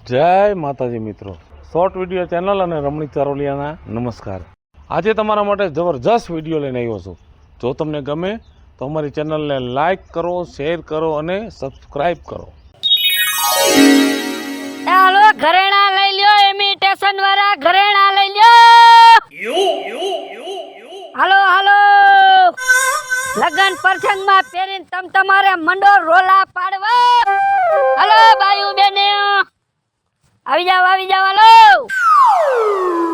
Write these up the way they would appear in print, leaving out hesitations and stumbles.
જય માતાજી મિત્રો, શોર્ટ વિડીયો ચેનલ અને રમણીક ચારોલિયાના નમસ્કાર. આજે તમારા માટે જબરજસ્ત વિડીયો લઈને આવ્યો છું. જો તમને ગમે તો અમારી ચેનલને લાઈક કરો, શેર કરો અને સબસ્ક્રાઈબ કરો. હાલો ઘરેણા લઈ લ્યો, ઇમિટેશન વાળા ઘરેણા લઈ લ્યો. હાલો હાલો, લગન પ્રસંગમાં પહેરીને તમારે મંડો રોલા પાડવા. હાલો બાયુ બેને આવી જાવ હાલો.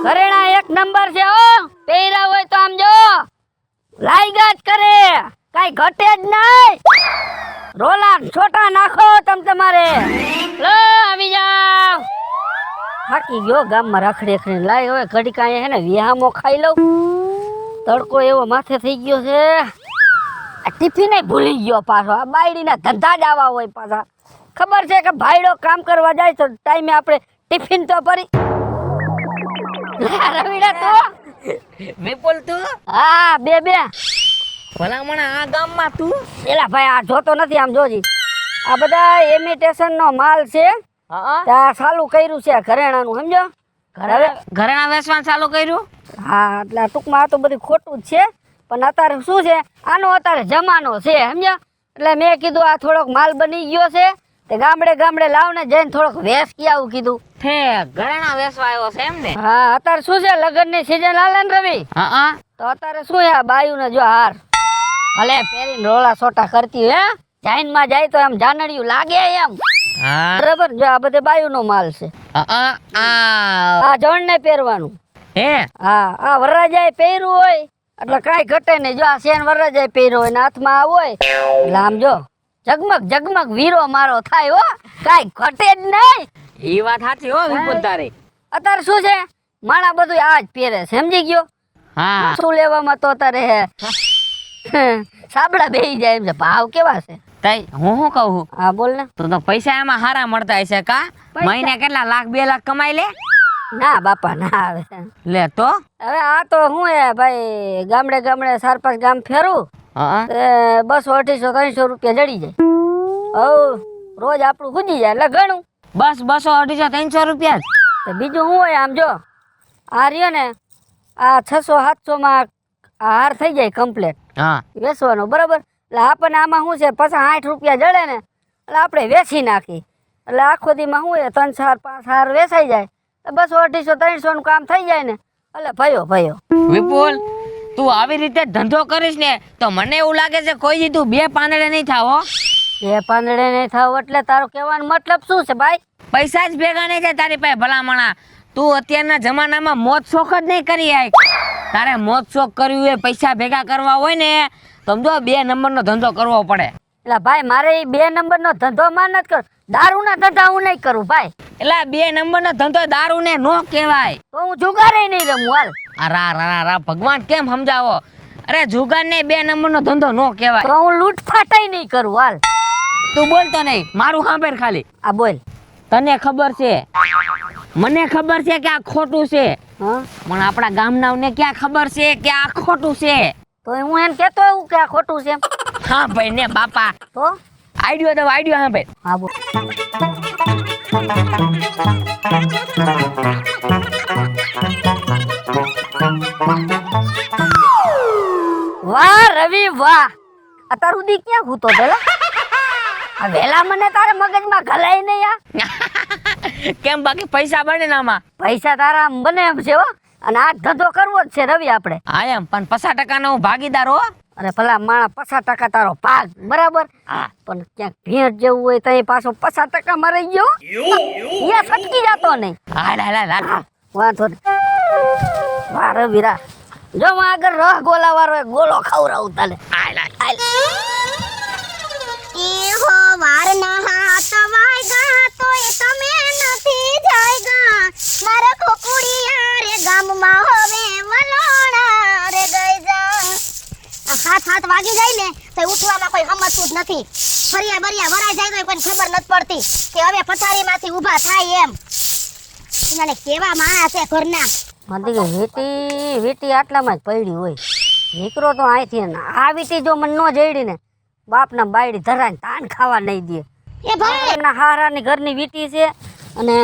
ઘરેણા એક નંબર છે હો, પહેર્યા હોય તો આમ જો લાઈગા જ કરે, કાઈ ઘટે જ નહીં. રોલા છોટા નાખો તમારે. લો આવી જાવ. થાકી ગયો ગામમાં રાખડી રાખડી. લાય હવે ઘડી કાંઈ હે ને વિહામો ખાઈ લઉં. તડકો એવો માથે થઈ ગયો છે. આ ટિફિન ભૂલી ગયો પાછો. આ બાયડીના ધંધા જ આવા હોય પાછા. ખબર છે કે ભાઈડો કામ કરવા જાય તો ટાઈમે આપણે ટિફિન તો ભરી. રવિડા તો વિપુલ તું હા બે ભલામણ આ ગામમાં તું એલા ભાઈ આ જોતો નથી આમ જોજી. આ બધા ઇમિટેશન નો માલ છે. ત્યાં ચાલુ કર્યું છે ઘરેણાનું, સમજો. ઘરેણા વેચવાનું ચાલુ કર્યું. હા એટલે ટૂંકમાં આ તો બધું ખોટું જ છે, પણ અત્યારે શું છે, આનો અત્યારે જમાનો છે, સમજો. એટલે મેં કીધું આ થોડોક માલ બની ગયો છે તે ગામડે લાવને જઈને થોડોક વેચી આવું કીધું. હે ઘરેણા વેચવા આવ્યો છે એમ ને? હા અત્યારે શું છે, લગ્ન ની સીઝન હાલે ને રવિ. તો અત્યારે શું છે, બાયુ ને જો હાર ભલે પહેરીને રોલા સોટા કરતી હે, જાઈન માં જાય તો એમ જાનડિયું લાગે એમ. બરાબર. જો આ બધે બાયુ નો માલ છે. આ જણ ને પહેરવાનું. હે હા આ વરરાજાએ પહેર્યું હોય એટલે કાંઈ ઘટે નહીં. જો આ શેન વરરાજાએ પહેર્યો હોય ને હાથમાં આ હોય એટલે આમ જો જગમગ વીરો મારો થાય હો, કાંઈ ઘટે જ નહીં. એ વાત સાચી હો વિપુલ તારી. અત્યારે શું છે, માણા બધું આ જ પહેરે છે, સમજી ગયો. હા શું લેવામાં તો અત્યારે સાબડા બેહી જાય એમ છે. ભાવ કેવા છે તઈ હું શું કહું? હા બોલ ને. તો પૈસા એમાં હારા મળતા હશે કા? મહિને કેટલા લાખ 2 લાખ કમાઈ લે? ના બાપા ના આવે. લે તો હવે આ તો હું હે ભાઈ, ગામડે 4-5 ગામ ફેરું 200, 250, 300 રૂપિયા જડી જાય. રોજ આપણું ગુજી જાય એટલે ઘણું. બસ 200, 250, 300 રૂપિયા જ. બીજું શું હોય આમ જો, આ રહ્યો ને આ 600-700 માં હાર થઈ જાય કમ્પ્લેટ. હા વેચવાનો બરાબર. એટલે આપણને આમાં શું છે, પાછા 60 રૂપિયા જડે ને એટલે આપણે વેચી નાખી એટલે આખો દીમાં શું છે 3 હાર 5 હાર વેચાઈ જાય. 200, 250, 300 નું કામ થઈ જાય ને એટલે ભયો. વિપુલ તું આવી રીતે ધંધો કરીશ ને તો મને એવું લાગે છે કોઈ દી તું 2 પાંદડે નહીં થાવ હો. 2 પાંદડે નહીં થાવ એટલે તારો કહેવાનો મતલબ શું છે ભાઈ? પૈસા જ ભેગા નહીં થાય તારી પાસે ભલામણા. તું અત્યારના જમાનામાં મોજ શોખ જ નહીં કરી આય. તારે મોજ શોખ કરવી હોય, પૈસા ભેગા કરવા હોય ને સમજો 2 નંબરનો ધંધો કરવો પડે. એટલે ભાઈ મારે 2 નંબરનો ધંધો માં નથી કરવો. દારૂના ધંધા હું નહીં કરું ભાઈ. એટલે 2 નંબરનો ધંધો દારૂ ને નો કહેવાય. તો હું જુગારે નહીં રમું હાલ. રા ભગવાન કેમ સમજાવો? અરે જુગાર ને 2 નંબરનો ધંધો નો કહેવાય. તો હું લૂંટફાટાઈ નહીં કરું હાલ. તું બોલતો નહીં, મારું સાંભળ ખાલી. આ બોલ. તને ખબર છે, મને ખબર છે કે આ ખોટું છે, હા પણ આપણા ગામનાઓને ક્યાં ખબર છે કે આ ખોટું છે? તો હું એમ કેતો હું કે આ ખોટું છે. હા ભાઈ ને બાપા, તો આઈડિયો હા ભાઈ. હા બોલ. વાહ રવિ વાહ, અત્યાર સુધી ક્યાં ભૂતો પેલા? આ વેલા મને તારે મગજમાં ઘલાય નહીં. આ કેમ બાકી પૈસા બને ને આમાં? પૈસા તારા બને એમ છે હો, અને આ ધંધો કરવો જ છે રવિ આપણે. હા એમ, પણ 50% નો હું ભાગીદાર હો. અરે ભલા માણા 50% તારો ભાગ બરાબર. હા પણ ક્યાંક ભેંસ જેવું હોય તો પાછો 50% મરી ગયો, અહીંયા સટકી જતો નહીં. હાલ વાંધો નહીં. વાહ રવિરા, જો હું આગળ રહ ગોલા વાળો ગોલો ખવડાવું તને. એહો વારના હાથ વાગ્યા તોય તમે નથી જાયગા. મારા ખોકુડિયા રે ગામમાં હવે વલોણા રે ગઈ જા. આ હાથ વાગી જાય ને તો ઉઠવામાં કોઈ હમતું જ નથી. ફરિયા બરિયા વરાઈ જાય તો કોઈ ખબર નથી પડતી કે હવે પથારીમાંથી ઊભા થાય એમ. મને કેવા માણસ છે ઘરના. મંદી વીટી આટલામાં જ પડી હોય. નીકળો તો અહીંથી. આ વીટી જો મને ન જઈડી ને બાપના બાયડી ધરાને તાન ખાવા નહીં દે. એ ભાઈ હારાની ઘરની વીટી છે અને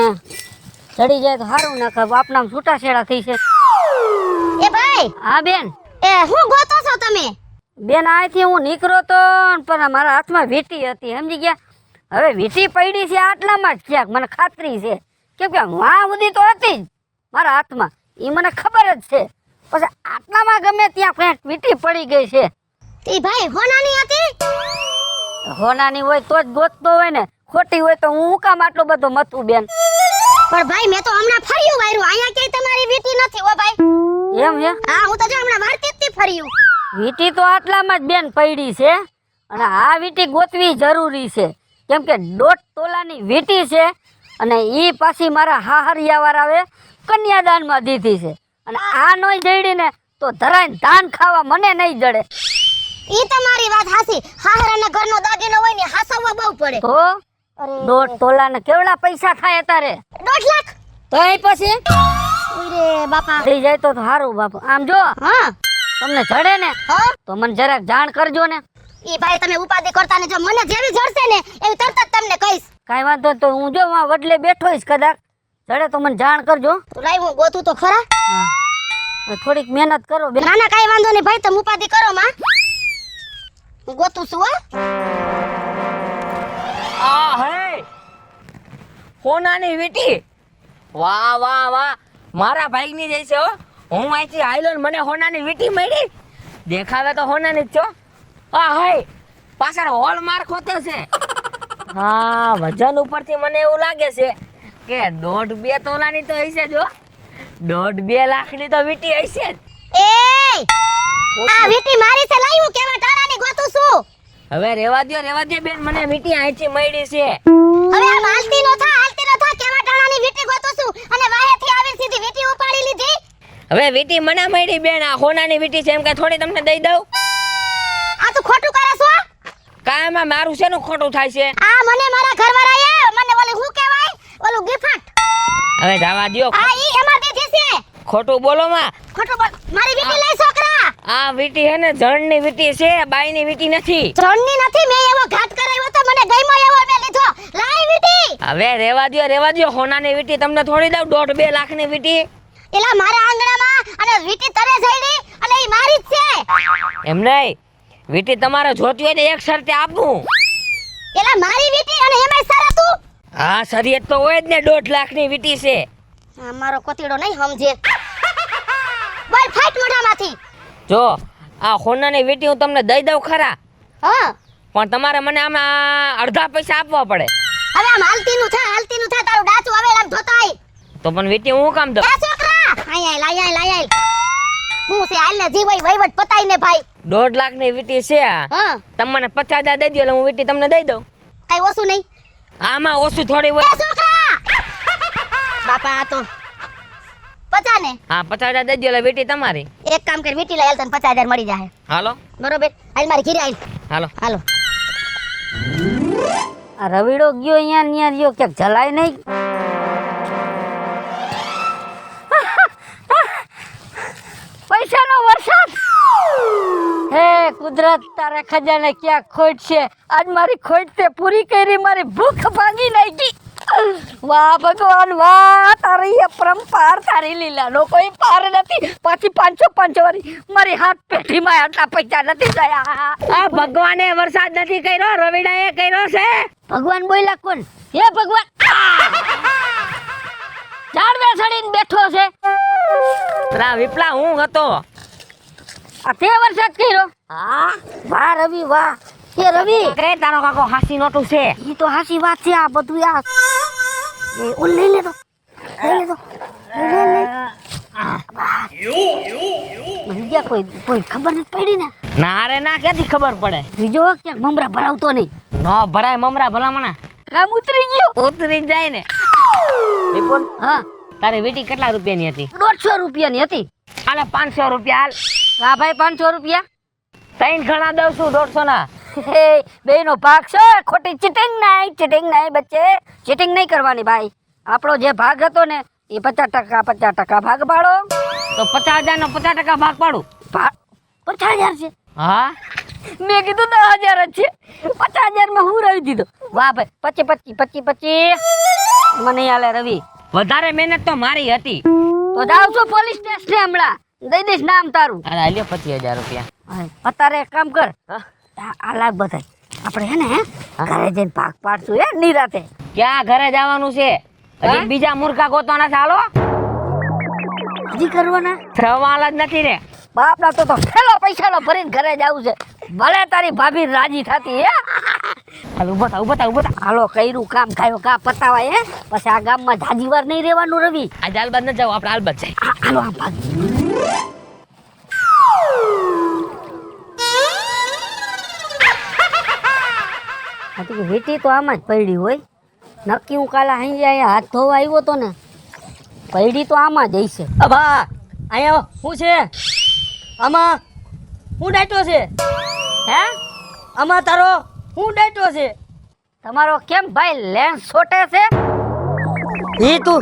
ચડી જાય તો સારું ના કે બાપના છૂટાછેડા થઈ છે. એ ભાઈ હા બેન. એ હું ગોતો છો તમે? બેન અહીંથી હું નીકળ્યો તો પણ મારા હાથમાં વીંટી હતી સમજી ગયા. હવે વીંટી પડી છે આટલામાં જ ક્યાંક મને ખાતરી છે કેમ કે વાં સુધી તો હતી જ મારા હાથમાં એ મને ખબર જ છે. પછી આટલામાં ગમે ત્યાં ક્યાંક વીંટી પડી ગઈ છે. ઈ ભાઈ હોનાની હતી? હોનાની હોય તો જ ગોતતો હોય ને, ખોટી હોય તો હું કામ આટલો બધો મથું બેન. પણ ભાઈ મેં તો હમણાં ફર્યું વાયરું, અહીંયા ક્યાંય તમારી વીટી નથી હો ભાઈ. એમ છે? હા હું તો જો હમણાં વારતી જ ફર્યું. વીંટી તો આટલામાં જ બેન પડી છે અને આ વીંટી ગોતવી જરૂરી છે કેમ કે 1.5 તોલાની વીંટી છે અને ઈ પાછી મારા હાહરિયાવાર આવે કન્યાદાનમાં દીધી છે અને આ નોય જડી ને તો ધરાઈને ધાન ખાવા મને નહીં જડે. ઈ તમારી વાત હાસી. હાહરાના ઘરનો દાગીનો હોય ને હાસવવા બહુ પડે. તો 1.5 તોલાને કેવડા પૈસા થાય તારે? 1.5 લાખ. તો એ પછી ઓરે બાપા. થઈ જાય તો સારું બાપુ. આમ જો હા તમને જડે ને હા તો મને જરાક જાણ કરજો ને. ઈ ભાઈ તમે ઉપાધિ કરતા ને, જો મને જેવી જડશે ને એવી તરત જ તમને કહીશ. કાંઈ વાંધો નહીં. તો હું જો આ વડલે બેઠો હોઈશ કદાચ જડે તો મને જાણ કરજો. તો લાઈ હું ગોતું તો ખરા. હા હવે થોડીક મહેનત કરો બેન. ના ના કાઈ વાંધો નહીં ભાઈ, તમે ઉપાધિ કરો માં. હું ગોતું છું હો. આ હે હોનાની વીટી. વાહ વાહ વાહ, મારા ભાઈની જઈ છે હો. હું અહીંથી આયલો ને મને હોનાની વીટી મળી. દેખાવે તો હોનાની જ છો. આ હે પાછળ હોલમાર્ક હોતો છે. હા વજન ઉપરથી મને એવું લાગે છે કે 1.5-2 તોલાની તો હશે જો. 1.5-2 લાખની તો વીટી હશે જ. એ આ વીટી મારી છે, લાઈ હું કેવા ટાણાની ગોતું છું. હવે રેવા દ્યો બેન, મને વીટી અહીંથી મળી છે. હવે આ હાલતી નો થા કેવા ટાણાની વીટી ગોતું છું અને વાહેથી આવીને સીધી વીટી ઉપાડી લીધી. હવે વીટી મને મળી બેન, આ હોનાની વીટી છે એમ કે થોડી તમને દઈ દઉં. આ તું ખોટું કરે છો? કાયમાં મારું શેનું ખોટું થાય છે? આ મને મારા ઘરવાળાએ મને ઓલી હું કહેવાય ઓલું ગિફ્ટ. હવે જવા દ્યો, આ ઈ એમાં દીધી છે. ખોટું બોલો માં. ખોટું બોલ. મારી વીટી લઈ છોકરા. આ વીટી હે ને જણની વીટી છે, બાઈની વીટી નથી. ત્રણની નથી, મેં એવો ઘાટ કરાવ્યો તો મને ગઈમાં એવો મેં લીધો. લાઈ વીટી. હવે રેવા દ્યો, હોનાની વીટી તમને થોડી દઉં. 1.5-2 લાખની વીટી એલા મારા આંગણામાં અને વીટી તરે જઈડી અને ઈ મારી જ છે. એમ નહીં, વીટી તમારે જોતી હોય ને એક શરતે આપું. એલા મારી વીટી અને એમાંય સારા તું. હા શરીયત તો હોય જ ને, 1.5 લાખની વીટી છે. આ મારો કોતીડો નહીં સમજે. બોલ ફાઈટ મોઢામાંથી. જો આ હોનાની વીટી હું તમને દઈ દઉં ખરા, હા પણ તમારે મને આમાં અડધા પૈસા આપવા પડે. હવે આમ હાલતીનું થા તારું ડાચું હવે આમ ધોતાય. તો પણ વીટી હું કામ દઉં? એ છોકરા આય લાય. હું છે હાલ ને જીવઈ વહીવટ પતાઈ ને ભાઈ. 1.5 લાખની વીટી છે આ. હા તમને 50,000 દઈ દો એટલે હું વીટી તમને દઈ દઉં. કઈ ઓછું નહીં. આમાં ઓછું થોડી એ હોય. છોકરા બાપા આ તો 50 ને. હા 50,000 દઈ દો એટલે વીટી તમારી. એક કામ કર વીટી લઈ આલ, તને 50,000 મળી જાહે. હાલો બરોબર હાલ મારી ઘીરે આલ. હાલો. હાલો. આ રવિડો ગયો અહીંયા ગયો ક્યાંક જલાય નહીં. પૈસાનો વરસાદ. હે કુદરત તારા ખજાને ક્યાં ખોટ છે? આજ મારી ખોટ તે પૂરી કરી, મારી ભૂખ ભાંગી નાખી. વાહ ભગવાન વાહ, તારી અપરંપાર, તારી લીલાનો કોઈ પાર નથી. પાછી 500 વાળી મારી હાથ પેઢીમાં આટલા પૈસા નથી થયા. આ ભગવાને વરસાદ નથી કર્યો, રવિડાએ કર્યો છે. ભગવાન બોલ્યા કોણ? હે ભગવાન ઝાડવે ચડીને બેઠો છે. રા વિપલા હું હતો. આ તે વરસાદ કર્યો? હા વાહ રવિ વાહ. એ રવિ કરે તારો કાકો હાસી નોટું છે. ઈ તો હાસી વાત છે. આ બધું આ એ ઓલ લઈ લેતો મને ક્યાં કોઈ ખબર નથી પડી ને. ના રે ના, ક્યાંથી ખબર પડે? બીજો ક્યાંક મમરા ભરાવતો નહીં. નો ભરાય મમરા ભલામણા. કામ ઉતરી ગયો. ઉતરી જાય ને. વિપુલ હા તારી વીટી કેટલા રૂપિયાની હતી? 150 રૂપિયાની હતી. હાલે 500 રૂપિયા હાલ. હા ભાઈ 500 રૂપિયા 3 ગણા દઉં છું 150 ના. બેનો ભાગ છે. ખોટી ચીટિંગ નહીં બચ્ચે, ચીટિંગ નહીં કરવાની ભાઈ. આપણો જે ભાગ હતો ને એ 50% ભાગ પાડો. તો 50,000 નો 50% ભાગ પાડું. 50,000 છે. હા મેં કીધું 10,000 જ છે. 50,000 માં હું રહી દીધો. વાહ ભાઈ 25. મને નહીં હાલે રવિ. વધારે મહેનત તો મારી હતી. તો જાઉં છું પોલીસ સ્ટેશન હમણાં, દઈ દઈશ નામ તારું. અરે આલ્યો 25,000 રૂપિયા. અત્યારે એક કામ કર, હા? આ લાગ બધા આપણે હે ને ઘરે જઈને ભાગ પાડશું હે નિરાતે. ક્યાં ઘરે જવાનું છે? હજી બીજા મૂર્ખા ગોતવાના છે. હાલો, હજી કરવાના સવાલ જ નથી રે. બાપના તો ખેલો પૈસાનો ભરીને ઘરે જવું છે. ભલે તારી ભાભી રાજી થતી હે. હાલ ઉભો થા, ઉભો થા, ઉભો થા. હાલો કર્યું કામ ખાયો કા પતાવાય હે. પછી આ ગામમાં જાજી વાર નહીં રહેવાનું રવિ. આજે હાલબાદ ન જાવ, આપણે હાલબાદ જાય. હાલો આમ ભાગ. વીટી તો આમાં જ પડી હોય. નક્કી હું કાલે અહીં અહીંયા હાથ ધોવા આવ્યો તો ને, પડી તો આમાં જ હશે. અભા અહીંયા શું છે? આમાં હું ડાયટો છે? હે આમાં તારો હું ડાયટો છે? તમારો કેમ ભાઈ લેન્સ છોટે છે? ઈ તું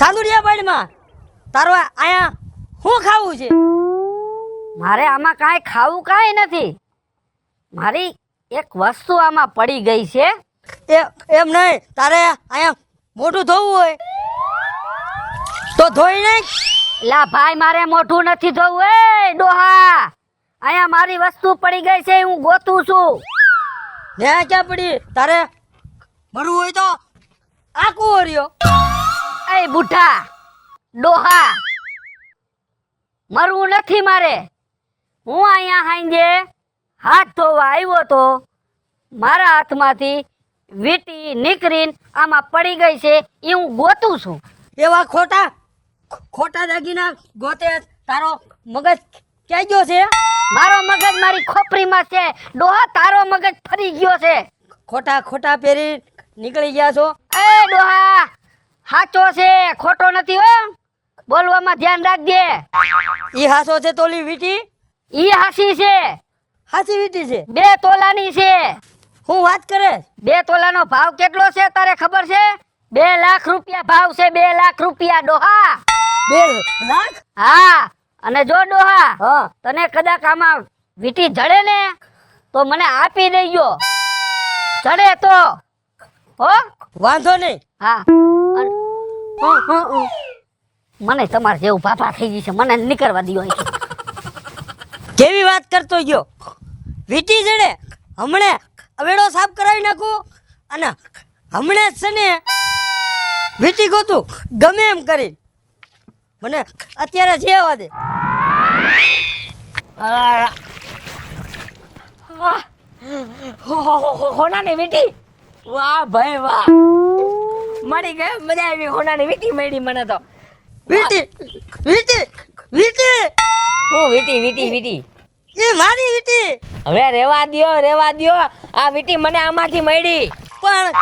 સાંદુડિયા બાડમાં તારો અહીંયા શું ખાવું છે? મારે આમાં કાંઈ ખાવું કાંઈ નથી. મારી એક વસ્તુ આમાં પડી ગઈ છે. એમ નહીં, તારે અહીંયા મોઢું ધોવું હોય તો ધોઈ નહીં. લા ભાઈ મારે મોઢું નથી ધોવું. એ ડોહા, અહીંયા મારી વસ્તુ પડી ગઈ છે, હું ગોતું છું. ત્યાં ક્યાં પડી? તારે મરવું હોય તો આકું હર્યો. એ બુઢા ડોહા, મરવું નથી મારે. હું અહીંયા હાંજે હાથ ધોવા આવ્યો તો મારા હાથમાંથી વીંટી નીકળીને આમાં પડી ગઈ છે, એ હું ગોતું છું. એવા ખોટા દાગીના ગોતે તારો મગજ ક્યાં ગયો છે? મારો મગજ મારી ખોપરીમાં છે. ડોહા તારો મગજ ફરી ગયો છે. ખોટા પહેરી નીકળી ગયા છો. એ ડોહા સાચો છે, ખોટો નથી હો. બોલવામાં ધ્યાન રાખજે. ઈ હાસો છે તોલી વીટી? ઈ હાસી છે, હાસી વીટી છે? 2 તોલાની છે. હું વાત કરે? 2 તોલાનો ભાવ કેટલો છે તારે ખબર છે? 2 લાખ રૂપિયા ભાવ છે. 2 લાખ રૂપિયા ડોહા. 2 લાખ? હા, અને જો ડોહા હા. તને કદાચ આમાં વીટી જડે ને તો મને આપી દેજો. જડે તો હો. વાંધો નહીં. હા, મને તમારે જેવું બાપા થઈ ગઈ છે, મને નીકળવા દો અહીંથી. કેવી વાત કરતો ગયો? વીટી જડે હમણે અવેડો સાફ કરાવી નાખું અને હમણે જ છે ને વીટી ગોતું ગમે એમ કરી. મને અત્યારે જેવા દે. હોનાની વીટી? વાહ ભાઈ વાહ, મળી ગયો. મજા આવી. હોનાની વીટી મળી મને તો. વીટી વીટી વીટી હું વીટી એ મારી વીટી. હવે રેવા દ્યો. આ વીટી મને આમાંથી મળી, પણ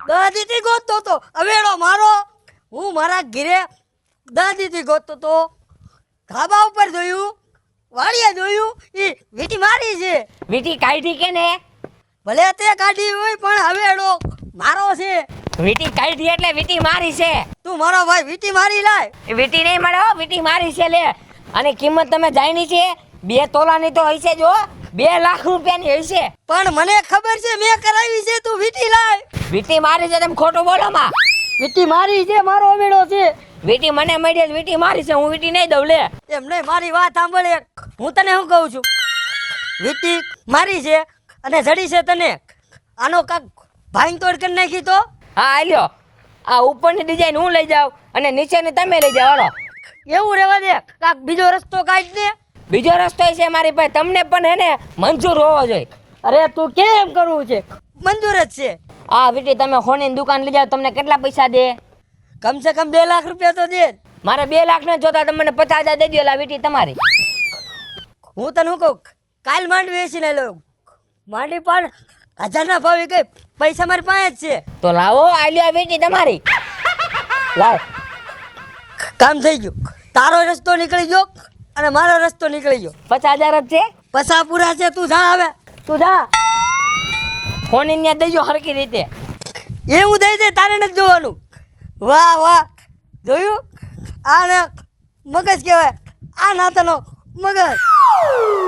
દાદીથી ગોતતો તો અવેડો મારો. હું મારા ઘરે દાદીથી ગોતતો તો, ધાબા ઉપર જોયું, વાડિયા જોયું, ઈ વીટી મારી છે. વીટી કાઢી કે ને? ભલે તે કાઢી હોય પણ અવેડો મારો છે. વીટી કાઢી એટલે વીટી મારી છે. તું મારો ભાઈ વીટી મારી લાય. વીટી નહીં મળે હો, વીટી મારી છે લે. અને કિંમત તમે જાણી છે 2 તોલાની તો હશે જો, 2 લાખ રૂપિયાની હશે. પણ મને ખબર છે મેં કરાવી છે. તું વીટી લાય. વીટી મારી છે, તમે ખોટું બોલો માં. વીટી મારી છે, મારો અમેડો છે. વીટી મને મળી, વીટી મારી છે, હું વીટી નહીં દઉં લે. એમ નહીં, મારી વાત સાંભળે. હું તને શું કહું છું, વીટી મારી છે અને જડી છે તને. આનો કાક ભાંગ તોડ કરી નાખી તો. હા આલ્યો, આ ઉપરની ડિઝાઇન હું લઈ જાઉં અને નીચેની તમે લઈ જાઓ. હાલો, એવું રહેવા દે. કાક બીજો રસ્તો કાઢ દે. બીજો રસ્તો છે મારી પાસે, તમને પણ એને મંજૂર હોવો જોઈએ. અરે તું કેમ કરવું છે? મંજૂર જ છે. આ વીટી તમે હોની દુકાન લઈ જાઓ, તમને કેટલા પૈસા દે? કમસે કમ 2 લાખ રૂપિયા તો દે. મારે 2 લાખ ને જોતા તમને 50,000 દઈ દો. લા વીટી તમારી. હું તને શું કહું, કાલ માંડવી વેચીને લઉં. માંડવી પણ 1000 ભાવે ગઈ, પૈસા મારી પાસે જ છે. તો લાવો, આલ્યો વીટી તમારી. લાવ, કામ થઈ ગયું. તારો રસ્તો નીકળી ગયો અને મારો રસ્તો નીકળી ગયો. 50,000 જ છે. 50 પૂરા છે. તું જા, હવે તું જા. ફોન ને દઈજો હરકી રીતે. એવું દઈ દે, તારે નથી જોવાનું. વાહ જોયું? આ મગજ કહેવાય. આ નાતાનો મગજ.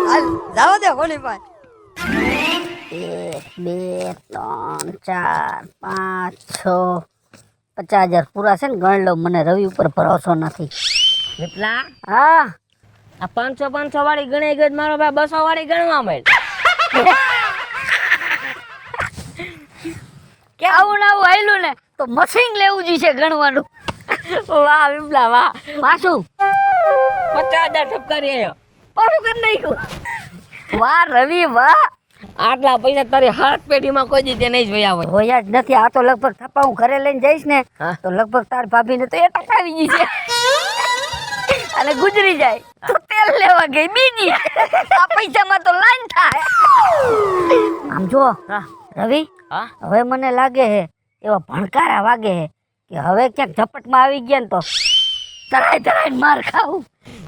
હાલ જાવ દે હોની પાસે. 1 2 3 4 5 6 50,000 પૂરા છે ને ગણ લઉં, મને રવિ ઉપર ભરોસો નથી. વિપલા હા આ 500 વાળી ગણાઈ ગઈ, મારો ભાઈ 200 વાળી ગણવા માંડ. કે આવું ને આવું હાલ્યું ને તો મશીન લેવું જોઈએ ગણવાનું. વાહ વિપલા વાહ, પાછું 50,000 ઠપકારી આવ્યો. પાછું કરી નાખ્યું. વાહ રવિ વાહ. આટલા પૈસા તારી હાથ પેઢીમાં કોઈ દી તે નહીં જોયા હોય. હોયા જ નથી. આ તો લગભગ થપ્પા હું ઘરે લઈને જઈશ ને હા. તો લગભગ તાર ભાભીને તો એ ટકાવી ગઈ છે અને ગુજરી જાય તો તેલ લેવા ગઈ બીજી. આ પૈસામાં તો લાઈન થાય. આમ જો હા રવિ, હા હવે મને લાગે હે એવા ભણકારા વાગે હે કે હવે ક્યાંક ઝપટમાં આવી ગયા ને તો ધરાય ધરાય માર ખાવું.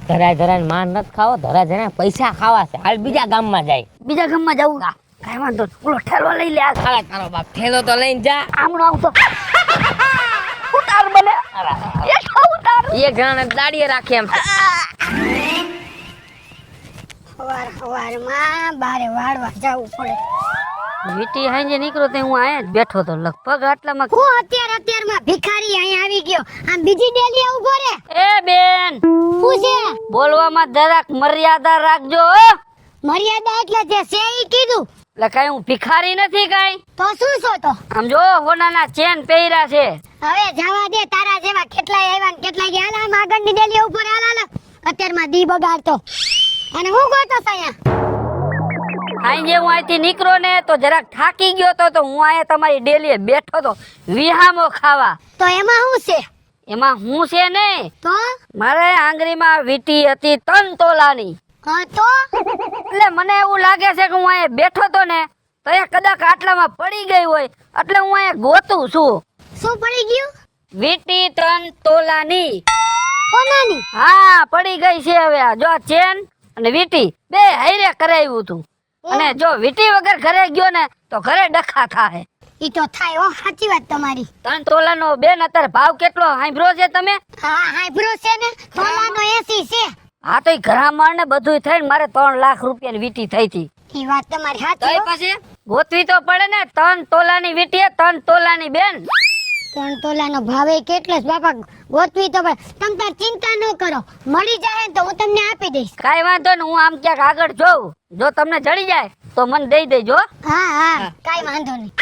ધરાય માર નથી ખાવો, ધરાય પૈસા ખાવા છે. હાલ બીજા ગામમાં જાય. બીજા ગામમાં જવું કઈ વાંધો નહીં. ઓલો ઠેલો લઈ લે. હાલા તારો બાપ થેલો તો લઈને જા. આમણો આવું તો ઉતાર બને એ ઉતાર. એક જણાને દાડીએ રાખે એમ. સવારમાં બારે વાળવા જવું પડે. વીટી હાંજે નીકળો તે હું આયા જ બેઠો તો લગભગ આટલામાં. હું અત્યારમાં ભિખારી અહીંયા આવી ગયો. આમ બીજી ડેલી ઉભો રે. એ બેન, શું છે? બોલવામાં જરાક મર્યાદા રાખજો હો. મર્યાદા એટલે જે છે ઈ કીધું. એટલે કઈ હું ભિખારી નથી કઈ. તો શું છો તો? આમ જો હોનાના ચેન પહેર્યા છે. હવે જવા દે, તારા જેવા કેટલાય આવ્યા ને કેટલાય ગયા. હાલ આમ આગળની ડેલી ઉપર હાલ. અત્યારમાં દી બગાડતો. અને હું ગોતો છે અહીંયા. હાંજે હું અહીંથી નીકળો ને તો જરાક થાકી ગયો તો હું અહીંયા તમારી ડેલીએ બેઠો તો વિહામો ખાવા. તો એમાં શું છે? એમાં હું છે ને તો મારે આંગળીમાં વીટી હતી 3 તોલાની. હા તો એટલે મને એવું લાગે છે કે હું અહીંયા બેઠો તો ને તો એ કદાચ આટલામાં પડી ગઈ હોય એટલે હું અહીંયા ગોતું છું. શું પડી ગયું? વીટી 3 તોલાની. કોનાની? હા પડી ગઈ છે. હવે આ જો આ ચેન અને વીટી બે હાઈરે કરાવ્યું હતું. અને જો વીટી વગર ઘરે ગયો ને તો ઘરે ડખા થાય. ઈ તો થાય હો, સાચી વાત તમારી. 3 તોલાનો બેન અત્યારે ભાવ કેટલો સાંભળ્યો છે તમે? હા હાઈબ્રો છે ને, તોલાનો 80 છે. હા તો એ ઘરામણ ને બધું થઈને મારે 3 લાખ રૂપિયાની વીટી થઈ હતી. ઈ વાત તમારી તો સાચી હો. પછી ગોતવી તો પડે ને. 3 તોલાની વીટી 3 તોલાની બેન. 3 તોલાનો ભાવે કેટલો છે બાપા? ગોતવી તો પડે. તમ તાર ચિંતા ન કરો, મળી જાય ને તો હું તમને આપી દઈશ. કાઈ વાંધો ને, હું આમ ક્યાંક આગળ જોઉં. જો તમને જડી જાય તો મને દઈ દેજો. હા હા કાઈ વાંધો નહીં.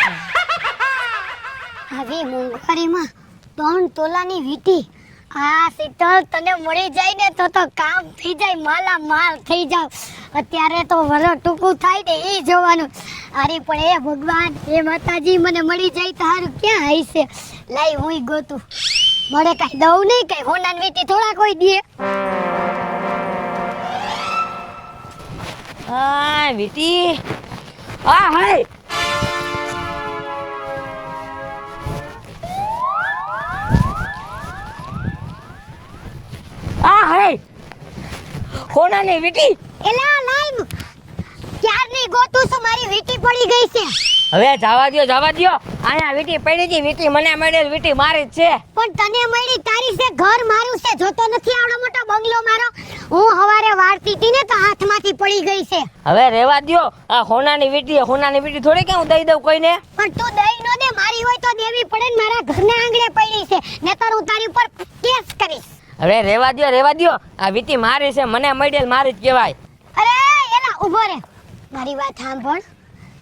આવી મોંઘવારીમાં 3 તોલાની વીટી. આ શીતળ તને મળી જાય ને તો કામ થઈ જાય, માલા માલ થઈ જાવ. અત્યારે તો વરો ટૂંકું થાય ને એ જોવાનું. અરે પણ એ ભગવાન, એ માતાજી મને મળી જાય તો હારું ક્યાં હશે. લાઈ હું ગોતું. મળે કઈ દઉં નહીં, કઈ હોનાની વીટી થોડા કોઈ દે. આ વીટી આ હાય આ હાય હોનાની વીટી. એલા લાઈ ક્યારની ગોતું છું, મારી વીટી પડી ગઈ છે. હવે જવા દ્યો. અહીંયા વીટી પડી હતી. વીટી મને મળેલ, વીટી મારી જ છે. પણ તને મળી તારી છે, ઘર મારું છે. જોતો નથી આવડો મોટો બંગલો મારો? હું હવારે વાળતી હતી ને તો હાથમાંથી પડી ગઈ છે. હવે રેવા દ્યો. આ હોનાની વીટી થોડી કે હું દઈ દઉં કોઈને. પણ તું દઈ નો દે, મારી હોય તો દેવી પડે ને. મારા ઘરના આંગણે પડી છે, નહીતર હું તારી ઉપર કેસ કરીશ. હવે રેવા દ્યો. આ વીટી મારી છે, મને મળેલ મારી જ કહેવાય. અરે એલા ઊભો રે, મારી વાત સાંભળ.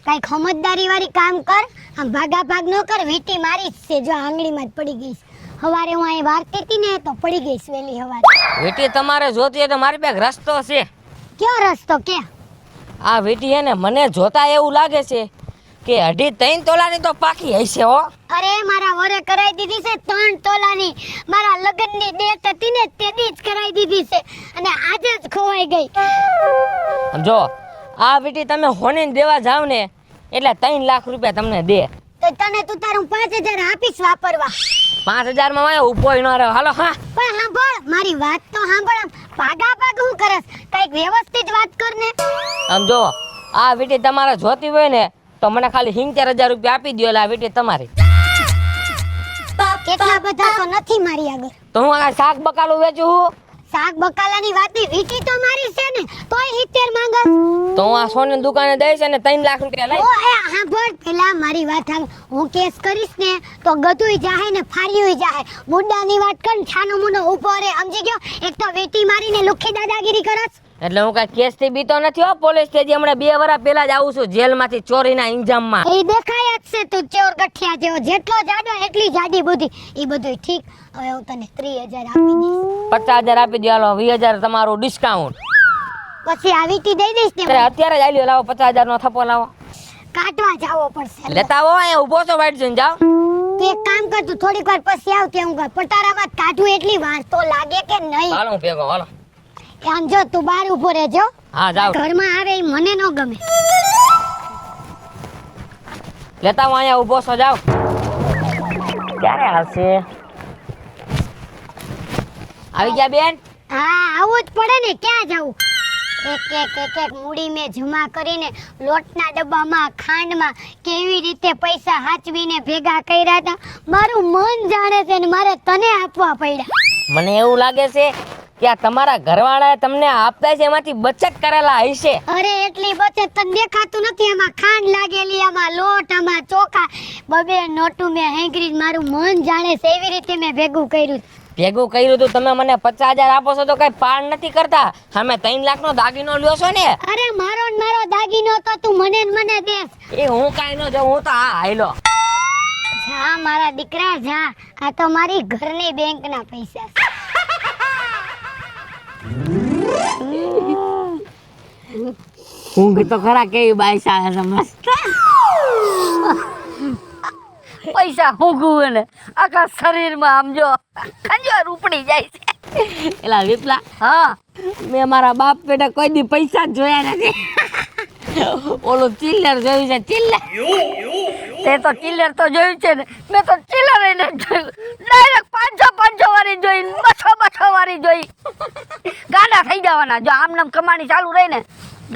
કઈ ખમતદારી વાળી કામ કર. આમ ભાગા ભાગ ન કર. વીટી મારી જ છે, જો આંગળીમાં જ પડી ગઈ છે. હવારે હું અહીં વારતી હતી ને તો પડી ગઈ છે વેલી હવારે. વીટી તમારે જોતી હોય તો મારી પાસે રસ્તો છે. કયો રસ્તો કે? આ વીટી હે ને મને જોતા એવું લાગે છે કે 2.5 તોલાની તો પાકી હશે હો. અરે મારા વરે કરાઈ દીધી છે 3 તોલાની. મારા લગ્નની ડેટ હતી ને તે દી જ કરાઈ દીધી છે અને આજે જ ખોવાઈ ગઈ. જો આ વીટી તમે હોનીને દેવા જાવ ને એટલે 3 લાખ રૂપિયા તમને દે. તો તને તું તારું 5000 આપીશ વાપરવા. 5000 માં મારે ઉભો ન રહ્યો. હાલો હા પણ સાંભળ, મારી વાત તો સાંભળ. આમ ભાગા ભાગ હું કરસ? કઈક વ્યવસ્થિત વાત કર ને. આમ જો આ વીટી તમારે જોતી હોય ને તો મને ખાલી 75000 રૂપિયા આપી દો એટલે આ વીટી તમારી. કેટલા બધા તો નથી મારી આગળ. તો હું આ શાક બકાલું વેચું. શાક બકાલાની વાત ની વીટી તો મારી છે ને, તોય 70 માંગસ. તો હું આ સોની દુકાને દઈશ અને 3 લાખ રૂપિયા લઈ. ઓ એ સાંભળ, પેલા મારી વાત સાંભળ. હું કેસ કરીશ ને તો ગધુંય જાહે ને ફાડ્યુંય જાહે. મુદ્દાની વાત કર, છાનો મુનો ઊભો રે, સમજી ગયો? એક તો વેટી મારીને લુખી દાદાગીરી કરસ. એટલે હું કઈ કેસ થી બીતો નથી હો. પોલીસ સ્ટેશન હમણાં 2 વર્ષ પહેલા જ આવું છું જેલમાંથી ચોરીના ઇન્જામમાં. એ દેખાય જ છે તું ચોર ગઠિયા જેવો. જેટલો જાડો એટલી જાડી બુદ્ધિ. એ બધુંય ઠીક. હવે હું તને 30,000 આપી દઈશ. 50,000 આપી દો, હાલો 20,000 તમારું ડિસ્કાઉન્ટ. પછી આ વીટી દઈ દઈશ ને. અરે અત્યારે જ આલ્યો, લાવો 50,000 નો થપ્પો લાવો. કાટવા જાવો પડશે. લેતા આવો, અહીંયા ઊભો છો વાઈટ જોઈને જાઓ. તું એક કામ કર, તું થોડીક વાર પછી આવ. ત્યાં હું પટારામાં કાઢું એટલી વાર તો લાગે કે નહીં? હાલો હું ભેગો, હાલો. આમ જો તું બહાર ઊભો રહેજો. હા જાઓ. ઘરમાં આવે એ મને ન ગમે. લેતા આવો, અહીંયા ઊભો છો, જાઓ. ક્યારે આવશે? આવી ગયા બેન? હા આવું જ પડે ને, ક્યાં જાવું? એક મૂડી મેં જમા કરીને લોટના ડબ્બામાં ખાંડમાં કેવી રીતે પૈસા હાચવીને ભેગા કર્યા હતા. મારું મન જાણે છે ને મારે તને આપવા પડ્યા. મને એવું લાગે છે કે આ તમારા ઘરવાળાએ તમને આપતા છે એમાંથી બચત કરેલા હશે. અરે એટલી બચત તને દેખાતું નથી? આમાં ખાંડ લાગેલી, આમાં લોટ, આમાં ચોખા, બબે નોટું મેં હેંગરી. મારું મન જાણે છે એવી રીતે મેં ભેગું કર્યું. ભેગું કર્યું તું તમે મને 50,000 આપો છો તો કઈ પાડ નથી કરતા. અમે 3 લાખ નો દાગીનો લ્યો છો ને. અરે મારો ને મારો દાગીનો તો તું મને ને મને દેસ. એ હું કાઈ ન જાઉં, હું તો આ હાઈલો. જા મારા દીકરા જા. આ તો મારી ઘરની બેંકના પૈસા છે. ઊંઘ તો ખરા કેવી બાઈસ આવે છે મસ્ત. પૈસા ઊંઘું ને આખા શરીરમાં આમ જો ખંજર ઉપડી જાય છે. એલા વિપલા, હા મેં મારા બાપ પેટે કોઈ દી પૈસા જ જોયા નથી. ઓલું ચિલ્લર જોયું છે, ચિલ્લર. તે તો ચિલ્લર તો જોયું છે ને. મેં તો ચિલ્લર નથી જોયું. ડાયરેક્ટ 500 વાળી જોઈ, 200 વાળી જોઈ. ગાંડા થઈ જવાના જો આમ નામ કમાણી ચાલુ રહી ને.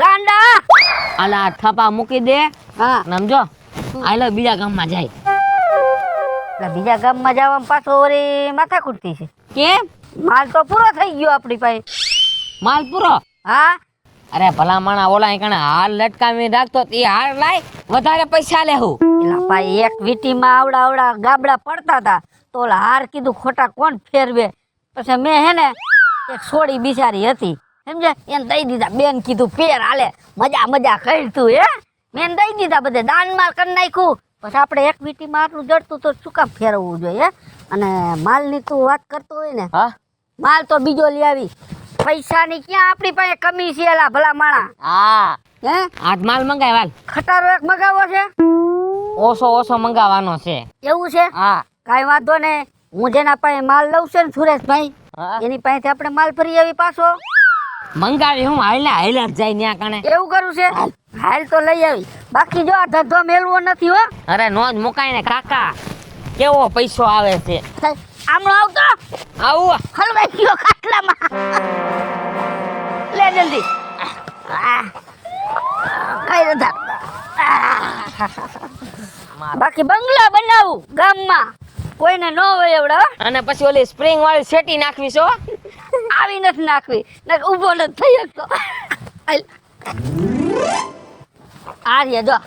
ગાંડા. અલા થપા મૂકી દે. હા સમજો, આલો બીજા ગામમાં જાય. એટલે બીજા ગામમાં જવામાં પાછો વળી માથા કૂટતી છે. કેમ? માલ તો પૂરો થઈ ગયો આપણી પાસે. માલ પૂરો? હા અરે ભલા માણા ઓલા કણે હાલ લટકાવી રાખતો એ હાર લાય, વધારે પૈસા લેવું. એલા ભાઈ એક વીટીમાં આવડા ગાબડા પડતા હતા તો ઓલા હાર કીધું ખોટા કોણ ફેરવે. પછી મેં હે ને એક છોડી બિચારી હતી સમજે એને દઈ દીધા. બેન કીધું ફેર હાલે, મજા કરી તું. હે મેં દઈ દીધા, બધે દાન માલ કરી નાખ્યું. પછી આપણે એક વીટીમાં આટલું જડતું તો શું કામ ફેરવવું જોઈએ? અને માલની તું વાત કરતો હોય ને, હા માલ તો બીજો લઈ આવી. પૈસાની ક્યાં આપણી પાસે કમી છે એલા ભલા માણા? હા, હે આજ માલ મંગાય વાલ. ખટારો એક મગાવો છે, ઓછો મંગાવવાનો છે. એવું છે? હા કાંઈ વાંધો ને. હું જેના પાસે માલ લઉં છું ને સુરેશભાઈ, હા. એની પાસેથી આપણે માલ ફરી આવી પાછો. મંગાવી હું હાલ્યા જ જાય ન્યા કણે. એવું કરું છે? હાલ તો લઈ આવી. બાકી જો આ ધંધો મેળવો નથી હો. અરે નો જ મુકાય ને કાકા, કેવો પૈસો આવે છે. આમળો આવતો આવું હલવાઈ ગયો ખાટલામાં. લે જલ્દી. કઈ રધા. બાકી બંગલા બનાવું ગામમાં, કોઈને ન હોય એવડા. અને પછી ઓલી સ્પ્રિંગ વાળી શેટી નાખવી છો. આવી નથી નાખવી, ઊભો નથી થઈ શકતો. આર્ય જો.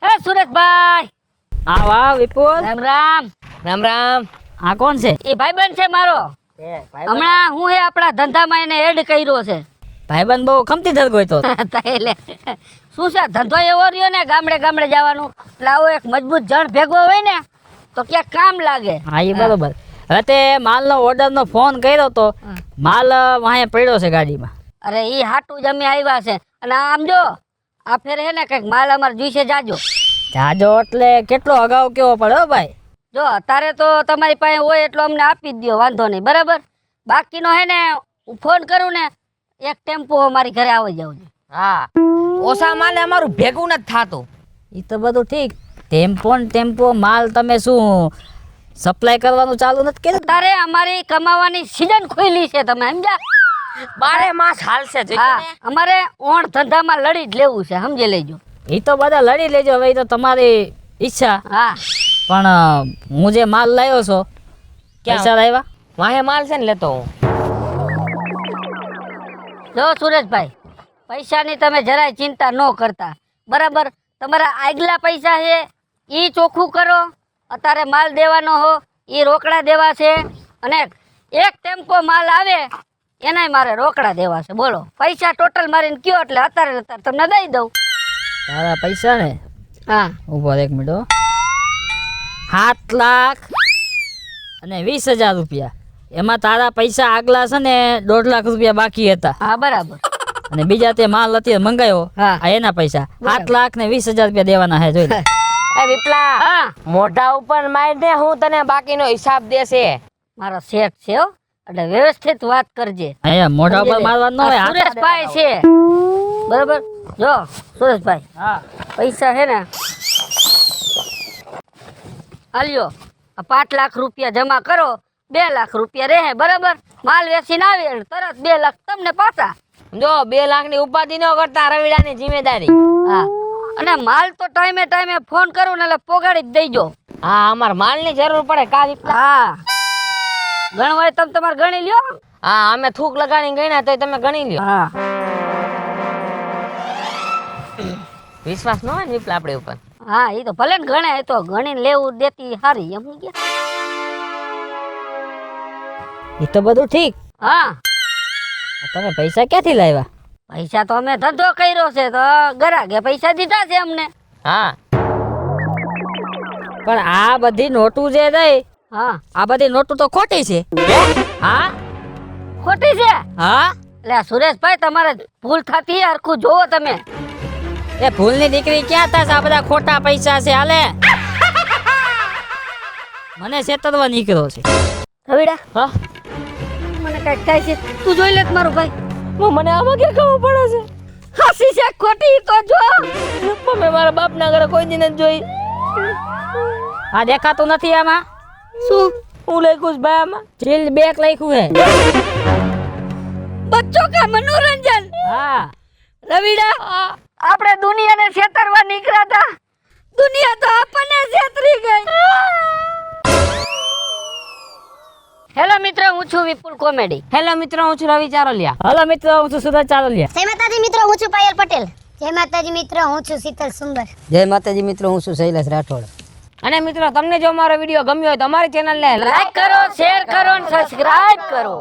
હે સુરેશભાઈ. હા વાહ વિપુલ. રામ રામ. રામ રામ. હા કોણ છે? એ ભાઈબંધ છે મારો. હમણાં હું એ આપણા ધંધામાં એને એડ કર્યો છે. ભાઈબંધ બહુ ખમતી થત ગયો તો. એટલે શું છે ધંધો એવો રહ્યો ને, ગામડે જવાનું. એટલે આવો એક મજબૂત જણ ભેગો હોય ને તો ક્યાંક કામ લાગે. હા એ બરોબર. હવે તે માલનો ઓર્ડરનો ફોન કર્યો તો માલ વાંહે પડ્યો છે ગાડીમાં. અરે ઈ હાટું જ અમે આવ્યા છે. અને આમ જો આ ફેરે હે ને કઈક માલ અમારે જોઈશે જાજો. જાજો એટલે કેટલો અગાઉ કેવો પડ્યો ભાઈ? જો અત્યારે તો તમારી પાસે હોય એટલો અમને આપી જ દો, વાંધો નહીં બરાબર. બાકીનો હે ને હું ફોન કરું ને એક ટેમ્પો મારી ઘરે આવી જાવ. હા, ઓછા માલે અમારું ભેગું નથી થાતું. એ તો બધું ઠીક. ટેમ્પો માલ તમે શું સપ્લાય કરવાનું ચાલુ નથી કર્યું? તારે અમારી કમાવાની સીઝન ખુલી છે, તમે સમજ્યા? 12 માસ હાલશે. હા, અમારે ઓણ ધંધામાં લડી જ લેવું છે, સમજી લેજો. એ તો બધા લડી લેજો, હવે એ તો તમારી ઈચ્છા. હા પણ હું જે માલ લાવ્યો છો પૈસા લાવ્યા? વાહે માલ છે ને લેતો હું. જો સુરેશભાઈ, પૈસાની તમે જરાય ચિંતા ન કરતા, બરાબર? તમારા આગલા પૈસા છે એ ચોખ્ખું કરો. અત્યારે માલ દેવાનો હો એ રોકડા દેવા છે, અને એક ટેમ્પો માલ આવે એનાય મારે રોકડા દેવા છે. બોલો, પૈસા ટોટલ મારીને કયો એટલે અત્યારે તમને દઈ દઉં. તારા પૈસા ને હા, ઉભો એક મિનિટ હો. 7 લાખ અને 20,000 રૂપિયા. એમાં તારા પૈસા આગલા છે ને 1.5 લાખ રૂપિયા બાકી હતા, હા, બરાબર. અને બીજા તે માલ અત્યારે મંગાયો હા. આ એના પૈસા 7 લાખ ને 20,000 રૂપિયા દેવાના છે. જોઈ લે. એ વિપલા, હા, મોઢા ઉપર માર દે, હું તને બાકીનો હિસાબ દેશે. મારો શેઠ છે હો, એટલે વ્યવસ્થિત વાત કરજે. અહીંયા મોઢા ઉપર મારવાનું ન હોય, આ હાથ સુરેશભાઈ છે, બરાબર? જો સુરેશભાઈ, હા. પૈસા છે ને હાલ્યો, આ 5 લાખ રૂપિયા જમા કરો, 2 લાખ રૂપિયા રહે, બરાબર? માલ વેચીને આવે એટલે તરત 2 લાખ તમને પાછા. જો 2 લાખની ઉપાધિ ન કરતા, રવિડાની જિમ્મેદારી. હા, અને માલ તો ટાઈમે ટાઈમે ફોન કરું ને એટલે પોગાડી જ દેજો. હા, અમાર માલની જરૂર પડે કા વિપલા? હા, ગણવાય તમે તમારે ગણી લ્યો. હા, અમે થૂક લગાડીને ગણ્યા તોય તમે ગણી લ્યો. હા, વિશ્વાસ ન હોય ને વિપલા આપણી ઉપર. હા, એ તો ભલે ને ગણે, એ તો ગણીને લેવું દેતી સારી એમ ગયા. એ તો બધું ઠીક. હા, તમે પૈસા ક્યાંથી લાવ્યા? પૈસા તો અમે ધંધો કર્યો છે તો ગરાગે પૈસા દીધા છે અમને. હા, પણ આ બધી નોટું જે દઈ, હા, આ બધી નોટું તો ખોટી છે. હા ખોટી છે. હા, એટલે આ સુરેશભાઈ તમારે ભૂલ થતી હરખું જોવો તમે. એ ભૂલની દીકરી ક્યાં થશે? આ બધા ખોટા પૈસા છે. હાલે, મને છેતરવા નીકળ્યો છે. રવિડા, હા, મને કઈક થાય છે, તું જોઈ લે મારું ભાઈ. મને આમાં કે ખબર પડે છે? હાસી છે ખોટી તો જો. મેં મારા બાપના ઘરે કોઈ દી નથી જોઈ. આ દેખાતું નથી આમાં. શું હું લખ્યું છે ભાઈ આમાં? ચીલ બેક લખ્યું હે. બચ્ચો કા મનોરંજન. હા, રવિડા, આપણે દુનિયાને છેતરવા નીકળ્યા હતા, દુનિયા તો આપણને છેતરી ગઈ. હેલો મિત્રો, હું છું વિપુલ કોમેડી. હેલો મિત્રો, હું છું રવિ ચારોલિયા. હલો મિત્રો, હું છું સુરજ ચારોલિયા. જય માતાજી મિત્રો, હું છું પાયલ પટેલ. જય માતાજી મિત્રો, હું છું શીતલ સુંદર. જય માતાજી મિત્રો, હું છું શૈલેષ રાઠોડ. અને મિત્રો, તમને જો મારો વિડીયો ગમ્યો હોય તો અમારી ચેનલને લાઈક કરો, શેર કરો અને સબસ્ક્રાઇબ કરો.